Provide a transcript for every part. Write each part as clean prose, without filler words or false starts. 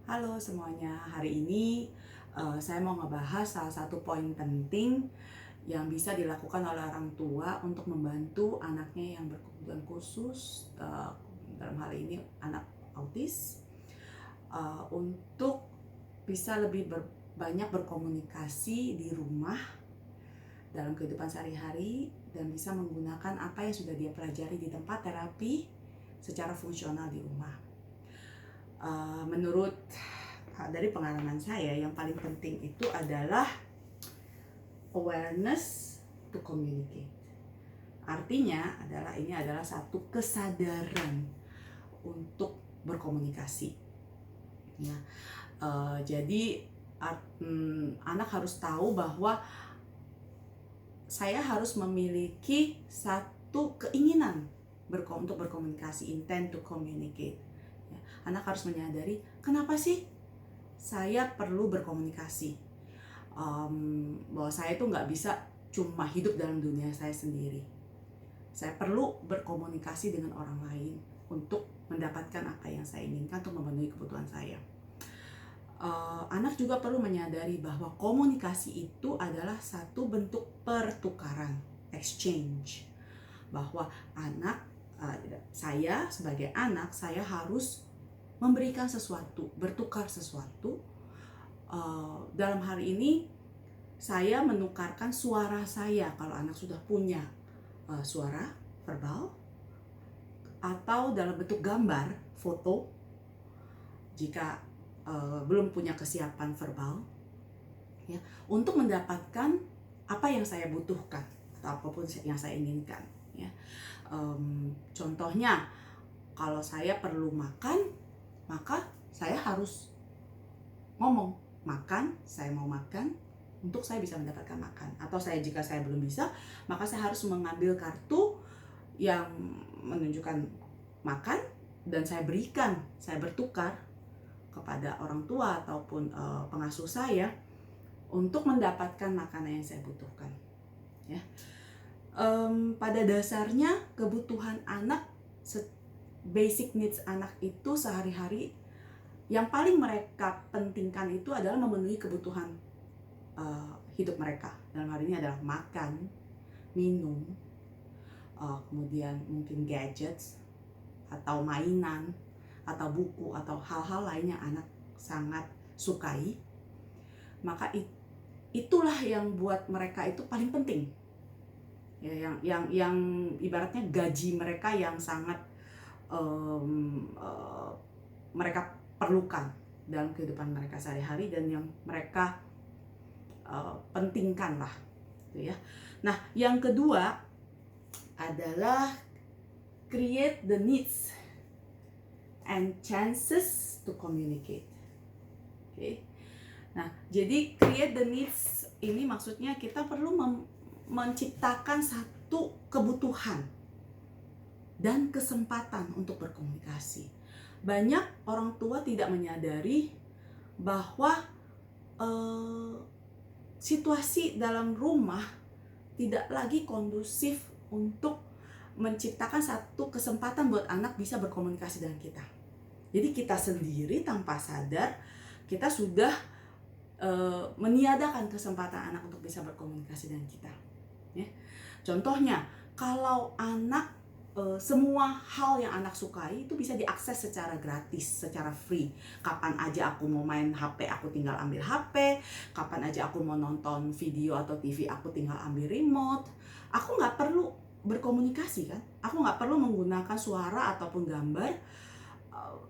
Halo semuanya, hari ini saya mau ngebahas salah satu poin penting yang bisa dilakukan oleh orang tua untuk membantu anaknya yang berkebutuhan khusus, dalam hal ini anak autis, untuk bisa lebih banyak berkomunikasi di rumah dalam kehidupan sehari-hari dan bisa menggunakan apa yang sudah dia pelajari di tempat terapi secara fungsional di rumah. Menurut dari pengalaman saya, yang paling penting itu adalah awareness to communicate. Artinya ini adalah satu kesadaran untuk berkomunikasi. Ya, jadi anak harus tahu bahwa saya harus memiliki satu keinginan untuk berkomunikasi, intent to communicate. Ya, anak harus menyadari kenapa sih saya perlu berkomunikasi, bahwa saya itu nggak bisa cuma hidup dalam dunia saya sendiri. Saya perlu berkomunikasi dengan orang lain untuk mendapatkan apa yang saya inginkan untuk memenuhi kebutuhan saya. Anak juga perlu menyadari bahwa komunikasi itu adalah satu bentuk pertukaran, exchange. Bahwa saya sebagai anak, saya harus memberikan sesuatu, bertukar sesuatu. Dalam hal ini saya menukarkan suara saya kalau anak sudah punya suara verbal, atau dalam bentuk gambar, foto jika belum punya kesiapan verbal, ya, untuk mendapatkan apa yang saya butuhkan atau apapun yang saya inginkan, ya. Contohnya, kalau saya perlu makan, maka saya harus ngomong, makan, saya mau makan, untuk saya bisa mendapatkan makan. Atau jika saya belum bisa, maka saya harus mengambil kartu yang menunjukkan makan dan saya berikan, saya bertukar kepada orang tua ataupun pengasuh saya untuk mendapatkan makanan yang saya butuhkan. Ya. Pada dasarnya kebutuhan anak, basic needs anak itu sehari-hari yang paling mereka pentingkan itu adalah memenuhi kebutuhan hidup mereka. Dalam hal ini adalah makan, minum, kemudian mungkin gadgets atau mainan atau buku atau hal-hal lain yang anak sangat sukai. Maka itulah yang buat mereka itu paling penting, ya, yang ibaratnya gaji mereka yang sangat mereka perlukan dalam kehidupan mereka sehari-hari dan yang mereka pentingkan lah, gitu ya. Nah, yang kedua adalah create the needs and chances to communicate. Oke. Nah, jadi create the needs ini maksudnya kita perlu menciptakan satu kebutuhan dan kesempatan untuk berkomunikasi. Banyak orang tua tidak menyadari bahwa situasi dalam rumah tidak lagi kondusif untuk menciptakan satu kesempatan buat anak bisa berkomunikasi dengan kita. Jadi kita sendiri tanpa sadar kita sudah meniadakan kesempatan anak untuk bisa berkomunikasi dengan kita. Ya. Contohnya, kalau anak semua hal yang anak sukai itu bisa diakses secara gratis, secara free. Kapan aja aku mau main HP, aku tinggal ambil HP. Kapan aja aku mau nonton video atau TV, aku tinggal ambil remote. Aku nggak perlu berkomunikasi kan? Aku nggak perlu menggunakan suara ataupun gambar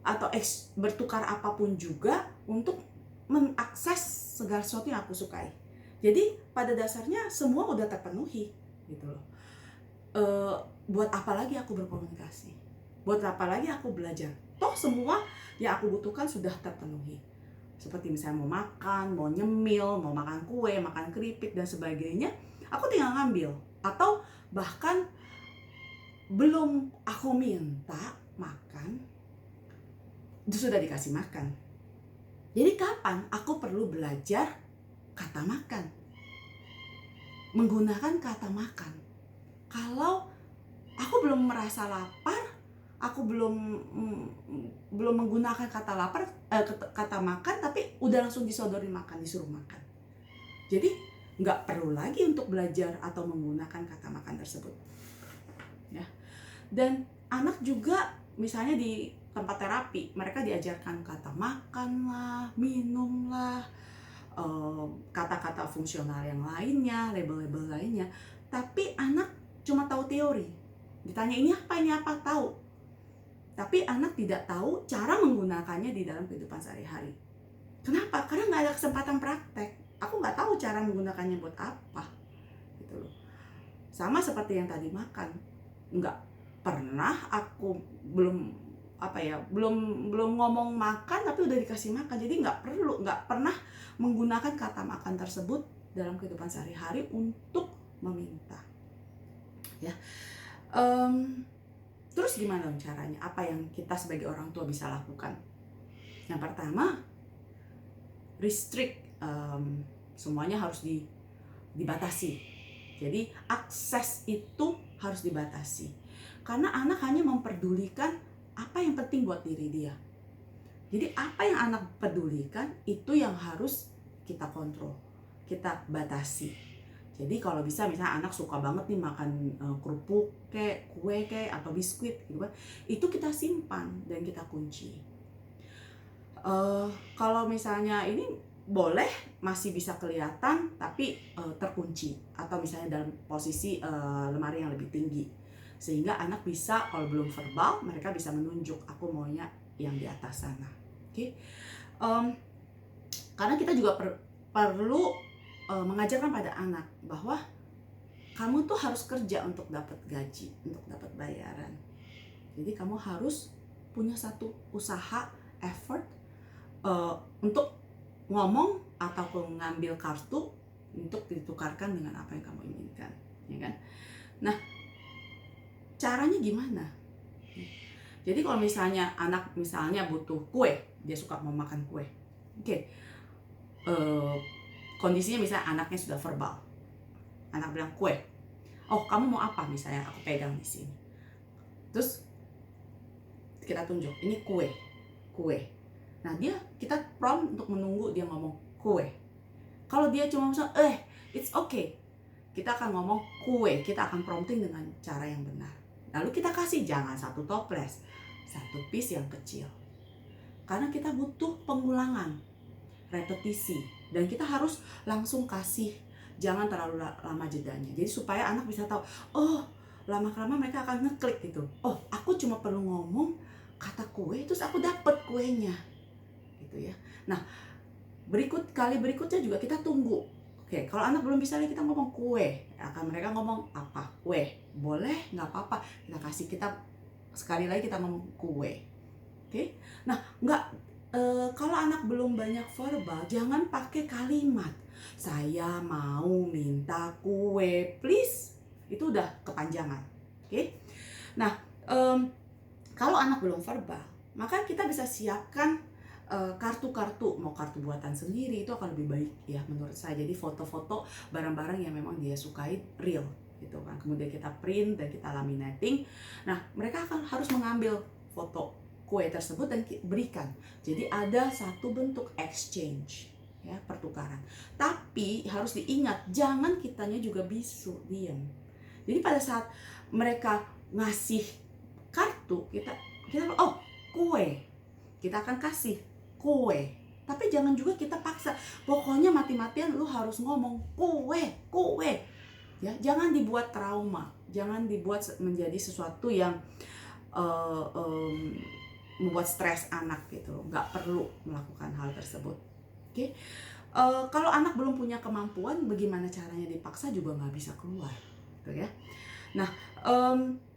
atau bertukar apapun juga untuk mengakses segala sesuatu yang aku sukai. Jadi pada dasarnya semua udah terpenuhi, gitu loh. Buat apa lagi aku berkomunikasi? Buat apa lagi aku belajar? Toh semua yang aku butuhkan sudah terpenuhi. Seperti misalnya mau makan, mau nyemil, mau makan kue, makan keripik dan sebagainya, aku tinggal ngambil. Atau bahkan belum aku minta makan, itu sudah dikasih makan. Jadi kapan aku perlu belajar kata makan? Menggunakan kata makan. Kalau aku belum merasa lapar, aku belum menggunakan kata lapar, kata makan, tapi udah langsung disodorin makan, disuruh makan. Jadi nggak perlu lagi untuk belajar atau menggunakan kata makan tersebut. Ya. Dan anak juga misalnya di tempat terapi, mereka diajarkan kata makan lah, minum lah, kata-kata fungsional yang lainnya, label-label lainnya. Tapi anak cuma tahu teori. Ditanya ini apa, tahu. Tapi anak tidak tahu cara menggunakannya di dalam kehidupan sehari-hari. Kenapa? Karena nggak ada kesempatan praktek. Aku nggak tahu cara menggunakannya buat apa. Gitu loh. Sama seperti yang tadi makan. Nggak pernah aku belum ngomong makan tapi udah dikasih makan. Jadi nggak pernah menggunakan kata makan tersebut dalam kehidupan sehari-hari untuk meminta. Ya. Terus gimana dong caranya? Apa yang kita sebagai orang tua bisa lakukan? Yang pertama, restrict, semuanya harus dibatasi. Jadi akses itu harus dibatasi. Karena anak hanya memperdulikan apa yang penting buat diri dia. Jadi apa yang anak pedulikan itu yang harus kita kontrol, kita batasi. Jadi kalau bisa misalnya anak suka banget nih makan kerupuk kayak kue kayak atau biskuit gitu kan, itu kita simpan dan kita kunci. Kalau misalnya ini boleh masih bisa kelihatan tapi terkunci, atau misalnya dalam posisi lemari yang lebih tinggi, sehingga anak bisa, kalau belum verbal, mereka bisa menunjuk aku maunya yang di atas sana. Oke. Karena kita juga perlu mengajarkan pada anak bahwa kamu tuh harus kerja untuk dapat gaji, untuk dapat bayaran. Jadi kamu harus punya satu usaha, effort untuk ngomong atau ngambil kartu untuk ditukarkan dengan apa yang kamu inginkan, ya kan? Nah, caranya gimana? Jadi kalau misalnya anak misalnya butuh kue, dia suka mau makan kue, oke. Kondisinya misalnya anaknya sudah verbal, anak bilang kue, oh kamu mau apa, misalnya aku pegang di sini, terus kita tunjuk ini kue. Nah kita prompt untuk menunggu dia ngomong kue. Kalau dia cuma misal it's okay, kita akan ngomong kue, kita akan prompting dengan cara yang benar. Lalu kita kasih, jangan satu toples, satu piece yang kecil. Karena kita butuh pengulangan, repetisi, dan kita harus langsung kasih, jangan terlalu lama jedanya. Jadi supaya anak bisa tahu, oh lama-kelamaan mereka akan ngeklik gitu. Oh aku cuma perlu ngomong kata kue, terus aku dapet kuenya. Gitu ya. Nah kali berikutnya juga kita tunggu. Oke, kalau anak belum bisa kita ngomong kue, akan mereka ngomong apa? Kue, boleh, nggak apa-apa. Kita sekali lagi kita ngomong kue. Oke, nah kalau anak belum banyak verbal, jangan pakai kalimat saya mau minta kue, please. Itu udah kepanjangan. Oke, nah kalau anak belum verbal, maka kita bisa siapkan kartu-kartu, mau kartu buatan sendiri, itu akan lebih baik ya menurut saya. Jadi foto-foto barang-barang yang memang dia sukai, real gitu kan. Kemudian kita print dan kita laminating. Nah mereka harus mengambil foto kue tersebut dan berikan. Jadi ada satu bentuk exchange, ya, pertukaran. Tapi harus diingat, jangan kitanya juga bisu, diam. Jadi pada saat mereka ngasih kartu, kita oh kue, kita akan kasih kue, tapi jangan juga kita paksa, pokoknya mati-matian lu harus ngomong kue, ya. Jangan dibuat trauma, jangan dibuat menjadi sesuatu yang membuat stres anak gitu. Nggak perlu melakukan hal tersebut. Oke. Kalau anak belum punya kemampuan, bagaimana caranya dipaksa juga nggak bisa keluar, gitu ya. Nah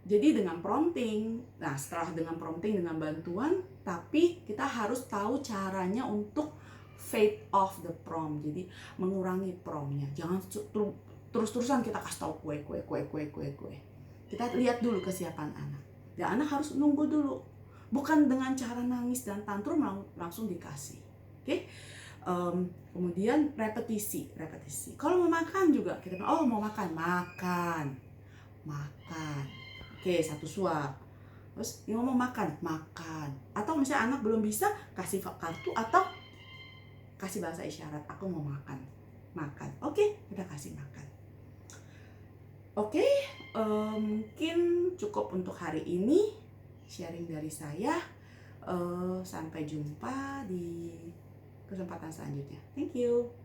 jadi dengan prompting, nah setelah dengan prompting, dengan bantuan, tapi kita harus tahu caranya untuk fade off the prompt, jadi mengurangi promptnya. Jangan terus-terusan kita kasih tahu kue. Kita lihat dulu kesiapan anak. Dan anak harus nunggu dulu, bukan dengan cara nangis dan tantrum langsung dikasih. Oke? Kemudian repetisi. Kalau mau makan juga kita bilang, oh mau makan. Oke, 1 suap. Terus dia ngomong makan, makan. Atau misalnya anak belum bisa, kasih kartu atau kasih bahasa isyarat, aku mau makan, makan. Oke, udah kasih makan. Oke, mungkin cukup untuk hari ini sharing dari saya. Sampai jumpa di kesempatan selanjutnya. Thank you.